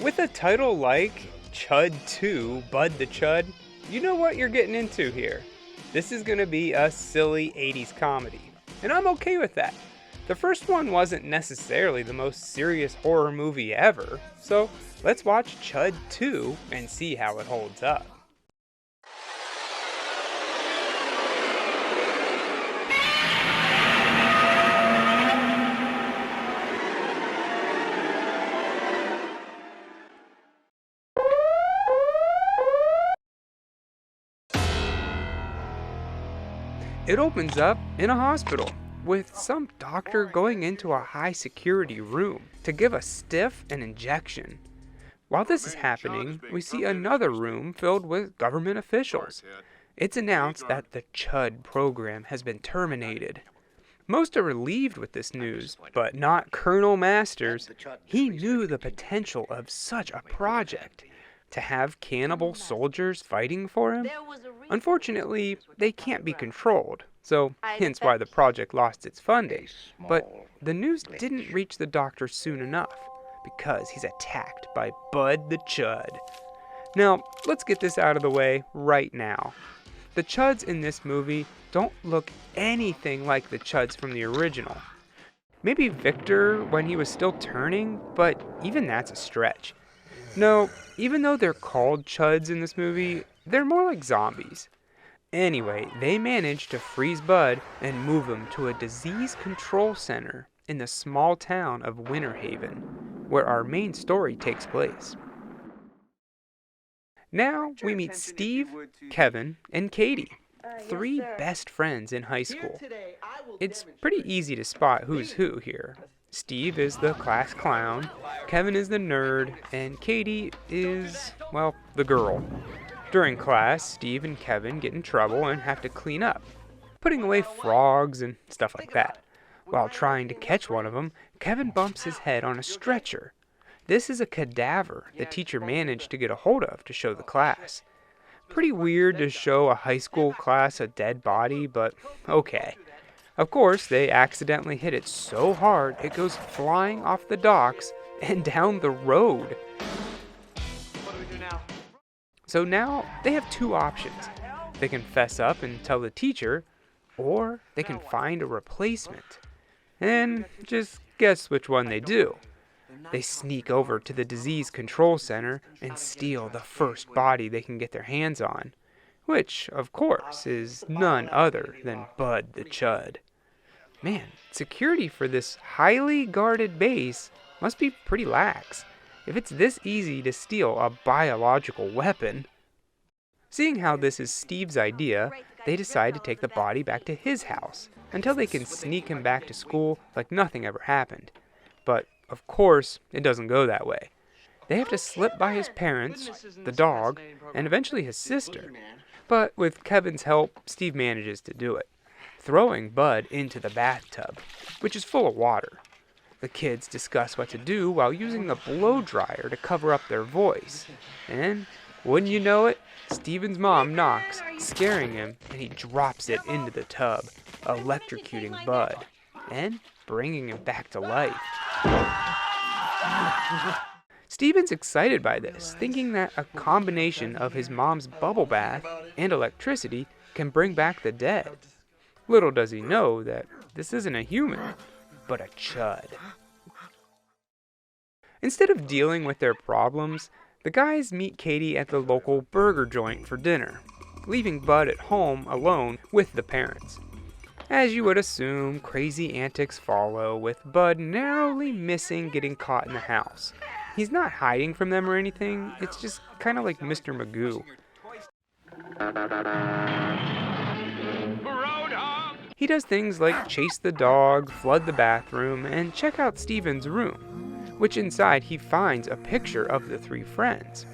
With a title like Chud 2, Bud the CHUD, you know what you're getting into here. This is going to be a silly 80s comedy, and I'm okay with that. The first one wasn't necessarily the most serious horror movie ever, so let's watch Chud 2 and see how it holds up. It opens up in a hospital, with some doctor going into a high security room to give a stiff an injection. While this is happening, we see another room filled with government officials. It's announced that the CHUD program has been terminated. Most are relieved with this news, but not Colonel Masters. He knew the potential of such a project. To have cannibal soldiers fighting for him? Unfortunately, they can't be controlled, so hence why the project lost its funding. But the news didn't reach the doctor soon enough, because he's attacked by Bud the CHUD. Now, let's get this out of the way right now. The CHUDs in this movie don't look anything like the CHUDs from the original. Maybe Victor when he was still turning, but even that's a stretch. No, even though they're called CHUDs in this movie, they're more like zombies. Anyway, they manage to freeze Bud and move him to a disease control center in the small town of Winter Haven, where our main story takes place. Now we meet Steve, Kevin, and Katie, three best friends in high school. It's pretty easy to spot who's who here. Steve is the class clown, Kevin is the nerd, and Katie is, well, the girl. During class, Steve and Kevin get in trouble and have to clean up, putting away frogs and stuff like that. While trying to catch one of them, Kevin bumps his head on a stretcher. This is a cadaver the teacher managed to get a hold of to show the class. Pretty weird to show a high school class a dead body, but okay. Of course, they accidentally hit it so hard it goes flying off the docks and down the road. What do we do now? So now they have two options. They can fess up and tell the teacher, or they can find a replacement. And just guess which one they do. They sneak over to the disease control center and steal the first body they can get their hands on. Which, of course, is none other than Bud the CHUD. Man, security for this highly guarded base must be pretty lax, if it's this easy to steal a biological weapon. Seeing how this is Steve's idea, they decide to take the body back to his house, until they can sneak him back to school like nothing ever happened. But, of course, it doesn't go that way. They have to slip by his parents, the dog, and eventually his sister. But with Kevin's help, Steve manages to do it, throwing Bud into the bathtub, which is full of water. The kids discuss what to do while using a blow dryer to cover up their voice. And, wouldn't you know it, Steven's mom knocks, scaring him, and he drops it into the tub, electrocuting Bud, and bringing him back to life. Steven's excited by this, thinking that a combination of his mom's bubble bath and electricity can bring back the dead. Little does he know that this isn't a human, but a CHUD. Instead of dealing with their problems, the guys meet Katie at the local burger joint for dinner, leaving Bud at home alone with the parents. As you would assume, crazy antics follow, with Bud narrowly missing getting caught in the house. He's not hiding from them or anything, it's just kind of like Mr. Magoo. He does things like chase the dog, flood the bathroom, and check out Steven's room, which inside he finds a picture of the three friends.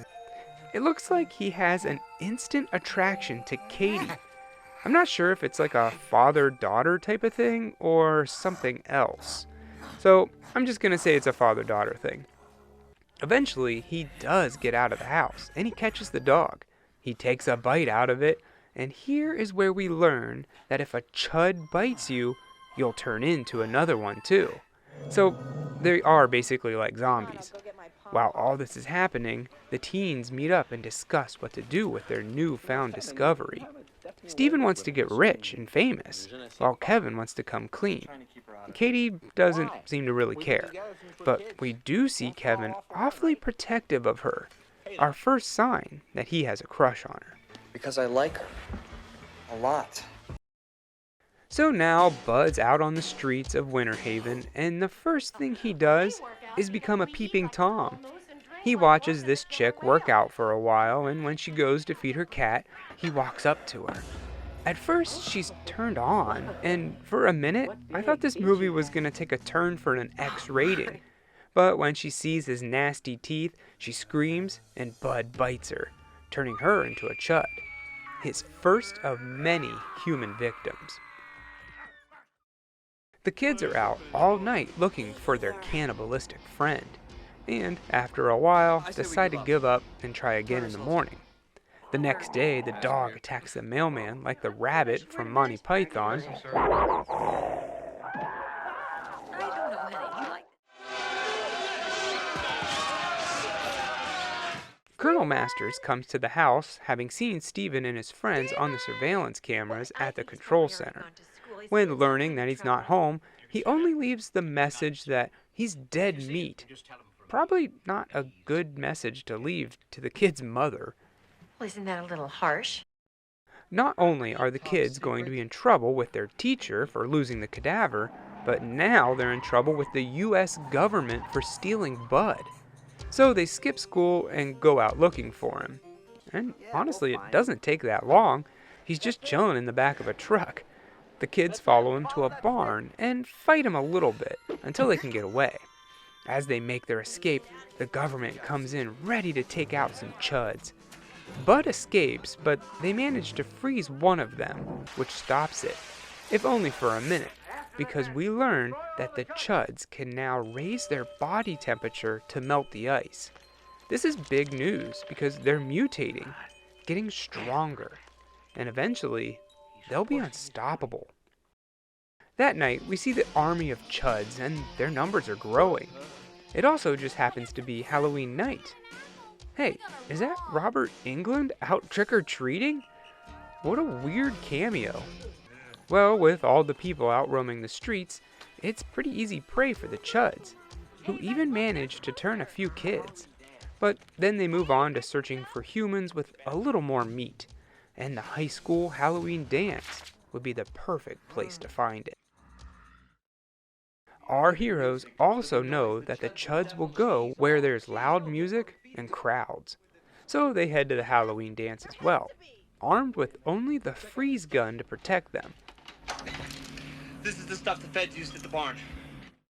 It looks like he has an instant attraction to Katie. I'm not sure if it's like a father-daughter type of thing or something else. So I'm just gonna say it's a father-daughter thing. Eventually, he does get out of the house, and he catches the dog. He takes a bite out of it, and here is where we learn that if a CHUD bites you, you'll turn into another one too. So they are basically like zombies. While all this is happening, the teens meet up and discuss what to do with their newfound discovery. Steven wants to get rich and famous, while Kevin wants to come clean. Katie doesn't seem to really care, but we do see Kevin awfully protective of her, our first sign that he has a crush on her. Because I like her. A lot. So now Bud's out on the streets of Winter Haven, and the first thing he does is become a peeping Tom. He watches this chick work out for a while, and when she goes to feed her cat, he walks up to her. At first, she's turned on, and for a minute, I thought this movie was going to take a turn for an X rating. But when she sees his nasty teeth, she screams, and Bud bites her, turning her into a chud, his first of many human victims. The kids are out all night looking for their cannibalistic friend, and after a while decide to give up and try again in the morning. The next day, the dog attacks the mailman like the rabbit from Monty Python. Colonel Masters comes to the house, having seen Steven and his friends on the surveillance cameras at the control center. When learning that he's not home, he only leaves the message that he's dead meat. Probably not a good message to leave to the kid's mother. Well, isn't that a little harsh? Not only are the kids going to be in trouble with their teacher for losing the cadaver, but now they're in trouble with the U.S. government for stealing Bud. So they skip school and go out looking for him. And honestly, it doesn't take that long. He's just chilling in the back of a truck. The kids follow him to a barn and fight him a little bit until they can get away. As they make their escape, the government comes in ready to take out some chuds. Bud escapes, but they manage to freeze one of them, which stops it, if only for a minute, because we learn that the chuds can now raise their body temperature to melt the ice. This is big news because they're mutating, getting stronger, and eventually they'll be unstoppable. That night, we see the army of chuds, and their numbers are growing. It also just happens to be Halloween night. Hey, is that Robert Englund out trick-or-treating? What a weird cameo. Well, with all the people out roaming the streets, it's pretty easy prey for the chuds, who even manage to turn a few kids. But then they move on to searching for humans with a little more meat, and the high school Halloween dance would be the perfect place to find it. Our heroes also know that the chuds will go where there's loud music and crowds, so they head to the Halloween dance as well, armed with only the freeze gun to protect them. This is the stuff the feds used at the barn.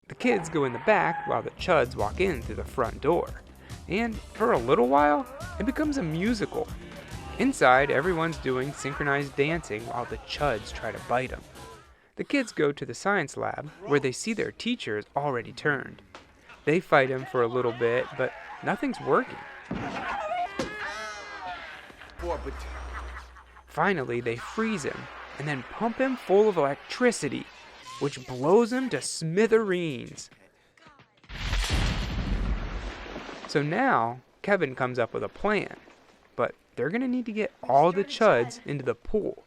The kids go in the back while the chuds walk in through the front door, and for a little while, it becomes a musical. Inside, everyone's doing synchronized dancing while the chuds try to bite them. The kids go to the science lab, where they see their teacher is already turned. They fight him for a little bit, but nothing's working. Finally, they freeze him, and then pump him full of electricity, which blows him to smithereens. So now, Kevin comes up with a plan, but they're going to need to get all the chuds into the pool.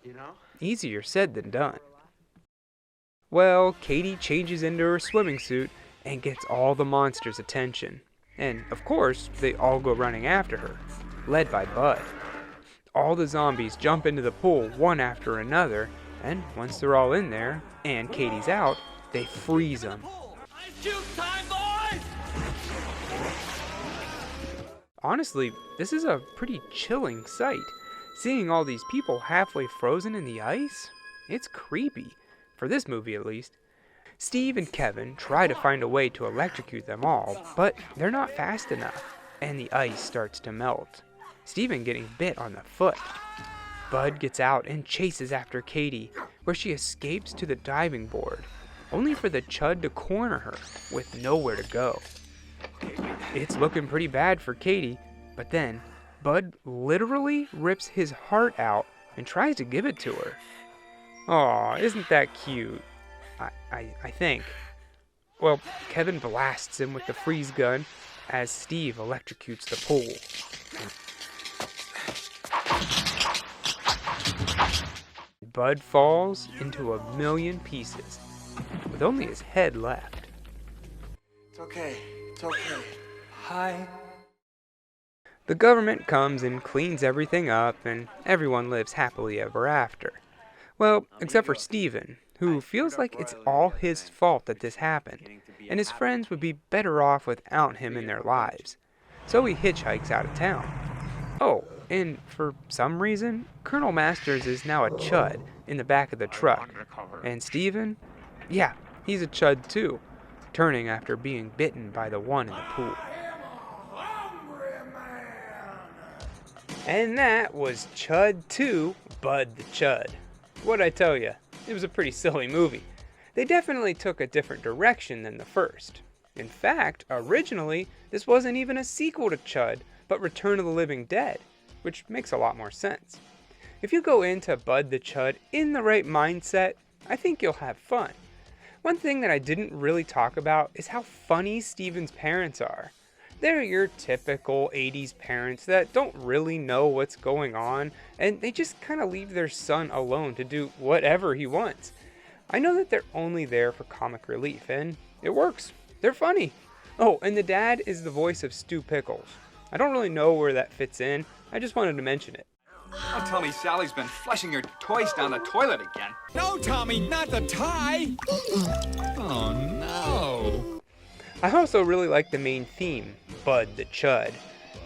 Easier said than done. Well, Katie changes into her swimming suit and gets all the monsters' attention. And, of course, they all go running after her, led by Bud. All the zombies jump into the pool one after another, and once they're all in there, and Katie's out, they freeze them. Honestly, this is a pretty chilling sight. Seeing all these people halfway frozen in the ice, it's creepy. For this movie at least. Steve and Kevin try to find a way to electrocute them all, but they're not fast enough, and the ice starts to melt, Steven getting bit on the foot. Bud gets out and chases after Katie, where she escapes to the diving board, only for the chud to corner her with nowhere to go. It's looking pretty bad for Katie, but then Bud literally rips his heart out and tries to give it to her. Aw, isn't that cute? I think. Well, Kevin blasts him with the freeze gun, as Steve electrocutes the pool. Bud falls into a million pieces, with only his head left. It's okay. It's okay. Hi. The government comes and cleans everything up, and everyone lives happily ever after. Well, except for Steven, who feels like it's all his fault that this happened, and his friends would be better off without him in their lives. So he hitchhikes out of town. Oh, and for some reason, Colonel Masters is now a CHUD in the back of the truck. And Steven? Yeah, he's a CHUD too, turning after being bitten by the one in the pool. And that was C.H.U.D 2, Bud the CHUD. What'd I tell you? It was a pretty silly movie. They definitely took a different direction than the first. In fact, originally, this wasn't even a sequel to C.H.U.D, but Return of the Living Dead, which makes a lot more sense. If you go into Bud the CHUD in the right mindset, I think you'll have fun. One thing that I didn't really talk about is how funny Steven's parents are. They're your typical 80s parents that don't really know what's going on, and they just kind of leave their son alone to do whatever he wants. I know that they're only there for comic relief, and it works. They're funny. Oh, and the dad is the voice of Stu Pickles. I don't really know where that fits in, I just wanted to mention it. Don't tell me Sally's been flushing her toys down the toilet again. No, Tommy, not the tie! Oh, no. I also really like the main theme, Bud the CHUD.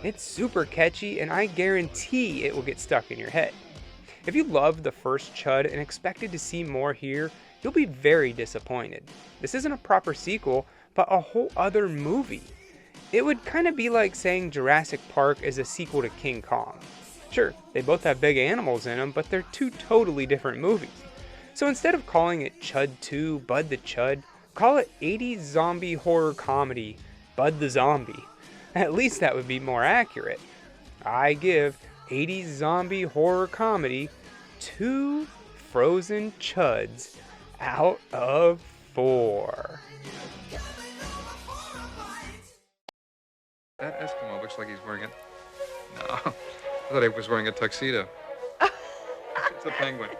It's super catchy, and I guarantee it will get stuck in your head. If you loved the first CHUD and expected to see more here, you'll be very disappointed. This isn't a proper sequel, but a whole other movie. It would kind of be like saying Jurassic Park is a sequel to King Kong. Sure, they both have big animals in them, but they're two totally different movies. So instead of calling it C.H.U.D 2, Bud the CHUD, call it 80s zombie horror comedy, Bud the Zombie. At least that would be more accurate. I give 80s zombie horror comedy 2 frozen CHUDs out of 4. That Eskimo looks like he's wearing it. No, I thought he was wearing a tuxedo. It's a penguin.